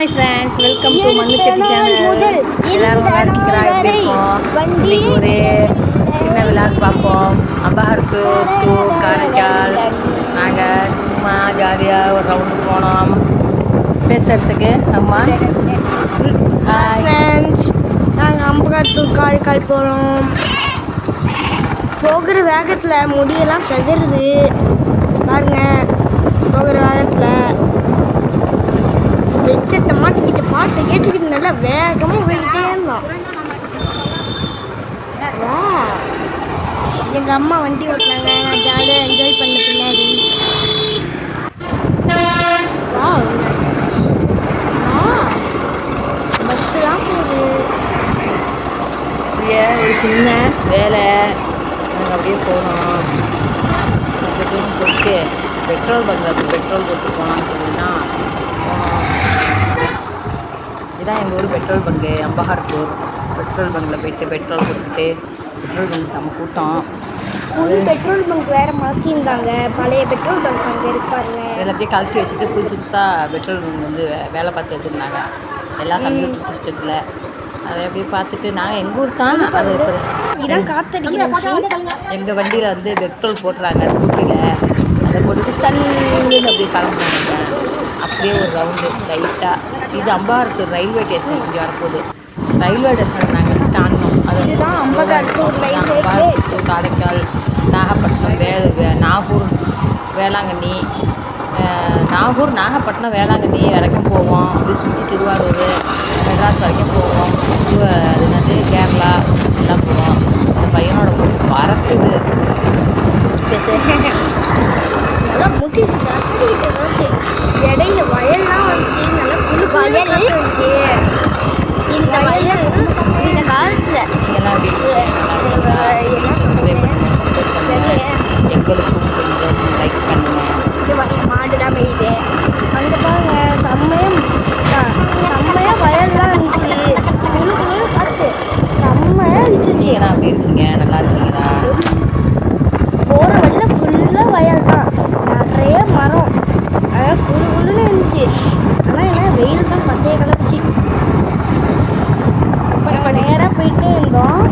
Hi friends, welcome to Mannuchatti channel. எல்லாரும் நல்லா இருக்கீங்களா? எப்படி இருக்கோம்? இன்னைக்கு ஒரு சின்ன விழாக்கு பார்ப்போம். அம்பஹர்த்தூர் டு காரைக்கால் நாங்கள் சும்மா ஜாலியாக ஒரு ரவுண்டு போனோம். பேசுறதுக்கு அம்மா ஹாய் ஃப்ரெண்ட்ஸ், நாங்கள் அம்பஹர்த்தூர் காரைக்கால் போகிறோம். போகிற வேகத்தில் முடியெல்லாம் செதறுது பாருங்க. போகிற வேகத்தில் ஹெட்செட்டை மாட்டிக்கிட்டு பாட்டு கேட்டுக்கிட்டு நல்லா வேகமாக போய்கிட்டே இருந்தோம். எங்கள் அம்மா வண்டி ஓட்டினாங்க, நான் ஜாலியாக என்ஜாய் பண்ண பின்னாடி. பஸ்ஸுலாம் போகுது. ஒரு சின்ன வேலை நாங்கள் அப்படியே போனோம். கொஞ்சம் போயிட்டு பெட்ரோல் பங்கில் பெட்ரோல் போட்டு போனான்னு சொல்லினா போனோம். இதுதான் எங்கள் ஊர் பெட்ரோல் பங்கு அம்பஹர்த்தூர். பெட்ரோல் பங்கில் போயிட்டு பெட்ரோல் போட்டுட்டு பெட்ரோல் பங்க் செம்ம கூட்டம். புது பெட்ரோல் பங்க் வேறு மாற்றிருந்தாங்க. பழைய பெட்ரோல் பங்க் அங்கே இருப்பாருங்க. எல்லாத்தையும் கழட்டி வச்சுட்டு புதுசு புதுசாக பெட்ரோல் பங்க் வந்து வேலை பார்த்து வச்சுருந்தாங்க. எல்லாம் கம்ப்யூட்டர் சிஸ்டத்தில் அதை அப்படியே பார்த்துட்டு நாங்கள் எங்கள் ஊர் தான் அது இதான் காத்தடிக்கிறாங்க. எங்கள் வண்டியில் வந்து பெட்ரோல் போட்டுறாங்க ஸ்கூட்டியில். அதை போட்டுட்டு சல்லுன்னு அப்படியே கிளம்புறாங்க. அப்படியே ஒரு ரவுண்டு லைட்டாக. இது அம்பஹர்த்தூர் ரயில்வே ஸ்டேஷன் இங்கே வரப்போகுது. ரயில்வே ஸ்டேஷன் நாங்கள் தாண்டினோம். அது இதுதான் அம்பஹர்த்தூர் அம்பஹர்த்தூர் காரைக்கால் நாகப்பட்டினம் நாகூர் வேளாங்கண்ணி நாகப்பட்டினம் வேளாங்கண்ணி வரைக்கும் போவோம். அப்படி சுற்றி திருவாரூர் மெட்ராஸ் வரைக்கும் போவோம். அது என்னது கேரளா எல்லாம் போவோம். அந்த பையனோட பறக்குது நல்லா முடி சதறிட்டு இருந்துச்சு. இடையில வயல்லாம் வந்துச்சு. நல்லா வயல் வந்துச்சு. இந்த வயல் இந்த காலத்தில் எங்களுக்கும் கொஞ்சம் லைக் பண்ணுங்கள். மாடுலாம் மேயுது. அங்கே பாருங்க, செம்மையாக வயல்லாம் இருந்துச்சு. குழு குழுன்னு காற்று செம்மையாக இருந்துச்சு. ஏன்னா அப்படி இருக்கீங்க, நல்லா இருக்கீங்களா? போகிற வழியில் ஃபுல்லாக வயல் தான், நிறைய மரம். அதான் குழு குழுன்னு இருந்துச்சு. ஆனால் என்ன வெயில் தான் பட்டையை கிளம்பிச்சு. இப்போ நம்ம நேராக போயிட்டே இருந்தோம்.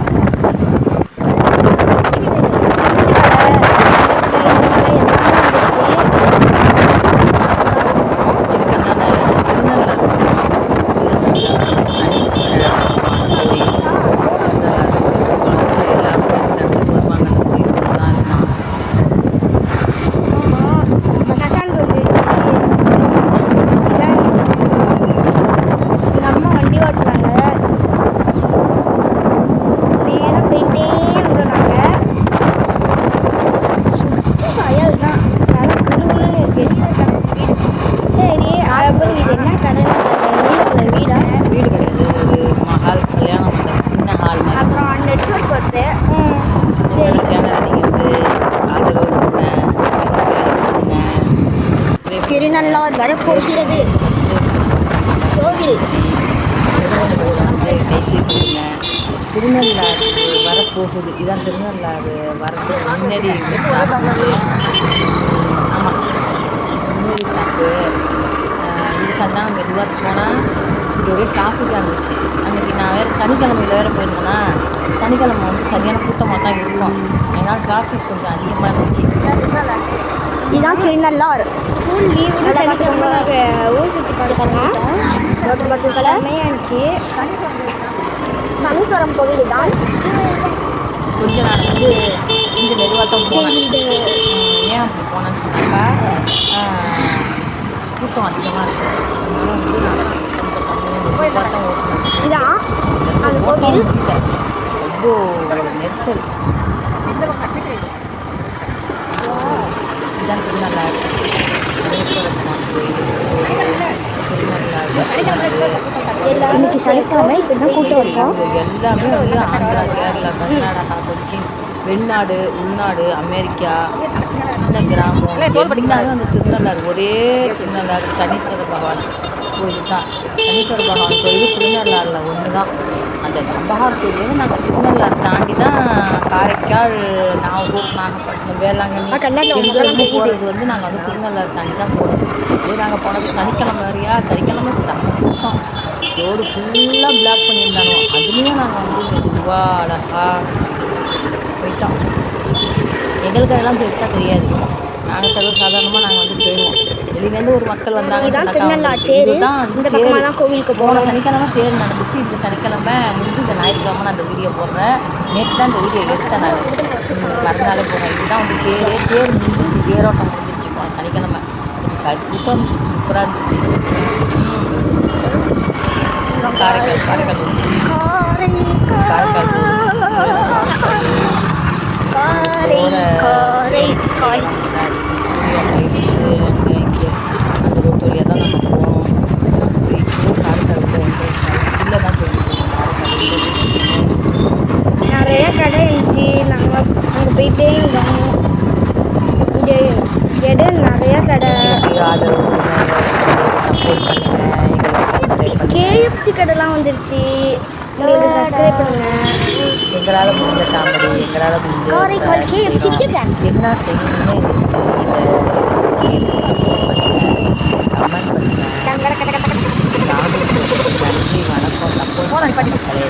திருநள்ளாறு வரப்போகிறது கோவில். திருநள்ளாறு வரப்போகுது. இதான் திருநள்ளாறு வரதுக்கு முன்னாடி ஆமாம் முன்னாடி ஷாப்பு. இதுக்கெல்லாம் மெதுவாக போனால் இங்கே ஒரே டிராஃபிக்காக இருந்துச்சு. அன்றைக்கி நான் வேறு சனிக்கிழமையில் வேறு போயிருந்தேன்னா சனிக்கிழமை வந்து சரியான கூட்டமாக தான் இருக்கும். அதனால் டிராஃபிக் கொஞ்சம் அதிகமாக இருந்துச்சு. இதுதான் திருநள்ளாறு. ஸ்கூல் லீவு சனிக்கிழமை ஊர் சுற்றி பார்த்துக்கலாம். செம்மையாச்சு. சனீஸ்வரம் கோவில் தான். கொஞ்சம் நான் வந்து இங்கே மெதுவாக தான் போனேன். ஏன் அப்படி போனேன்னு சொன்னாக்கா கூட்டம் அதிகமாக இருக்குது. அதனால வந்து நான் கொஞ்சம் மெதுவாக தான் ஓட்டினேன். இதான் அந்த கோவில். ரொம்ப நெரிசல். இதுதான் திருநள்ளாறு இன்னைக்கு சனிக்கிழமை இப்படிதான் கூட்டம் இருக்கும். எல்லாமே வந்து ஆந்திரா, கேரளா, கர்நாடகா, கொச்சின், வெளிநாடு, உள்நாடு, அமெரிக்கா, சின்ன கிராமம் எல்லாமே வந்து திருநள்ளாறு. ஒரே திருநள்ளாறு சனீஸ்வர பகவான் கோயில் தான். சனீஸ்வர பகவான் கோயில் திருநள்ளாறில் ஒன்று தான். அந்த அம்பகாரத்தூர்லேருந்து நாங்கள் திருநள்ளாறு தாண்டி தான் காரைக்கால் நாகூர் நாகப்பட்டினம் வேளாங்கண்ணி கண்ணாடியில் எங்கேருந்து போகிறது வந்து நாங்கள் வந்து திருநள்ளாறு தாண்டி தான் போகிறோம். இதே நாங்கள் போனது சனிக்கிழமை வரையா, சனிக்கிழமை சமூகம் ரோடு ஃபுல்லாக பிளாக் பண்ணியிருந்தாங்க. அதுலேயும் நாங்கள் வந்து மெதுவாக அழகாக போயிட்டோம். எங்களுக்கு அதெல்லாம் பெருசாக தெரியாது. நாங்கள் சாதாரணமாக நாங்கள் வந்து போயிடுவோம். வெளியிலேருந்து ஒரு மக்கள் வந்தாங்க. இதுதான் திருநள்ளாறு தேர். இந்த பக்கமாக தான் கோவிலுக்கு போன போனோம். சனிக்கிழமை தேர் நடந்துச்சு. இந்த சனிக்கிழமை முடிஞ்சு இந்த ஞாயிற்றுக்கிழமை நான் அந்த வீடியோ போடுறேன். நேற்று தான் இந்த வீடியோ எடுத்தேன் நான். மறுநாளே போனேன். இதுதான் வந்து தேர் முடிஞ்சிச்சு. தேரோட்டம் முடிஞ்சிச்சு போன சனிக்கிழமை. அதுக்கு கூட்டம் இருந்துச்சு, சூப்பராக இருந்துச்சு. காரைக்கால் காரைக்கால் அந்த ரோட்டு வழியாக தான் நம்ம போனோம். காரைக்கால் உள்ளே தான் போயிருக்கோம். நிறைய கடை இருந்துச்சு. நாங்கள் அங்கே போயிட்டே இருந்தோம். இங்கே இடம் நிறைய கடை. ஆதரவு சப்போர்ட் பண்ணுங்கள். எங்களுக்கு சப்ஸ்கிரைப் பண்ணுங்கள். கேஎஃப்சி கடைலாம் வந்துருச்சு. எங்களுக்கு சப்ஸ்கிரைப் பண்ணுங்க. எங்களால் முடிஞ்ச காமெடி, எங்களால் முடிஞ்ச காரைக்கால் KFC சிக்கன் என்ன செய்யணும்னு எங்களுக்கு தெரியல. சப்போர்ட் பண்ணுங்கள், கமெண்ட் பண்ணுங்கள். நானும் நன்றி, வணக்கம். சப்போர்ட் பண்ணுங்கள்.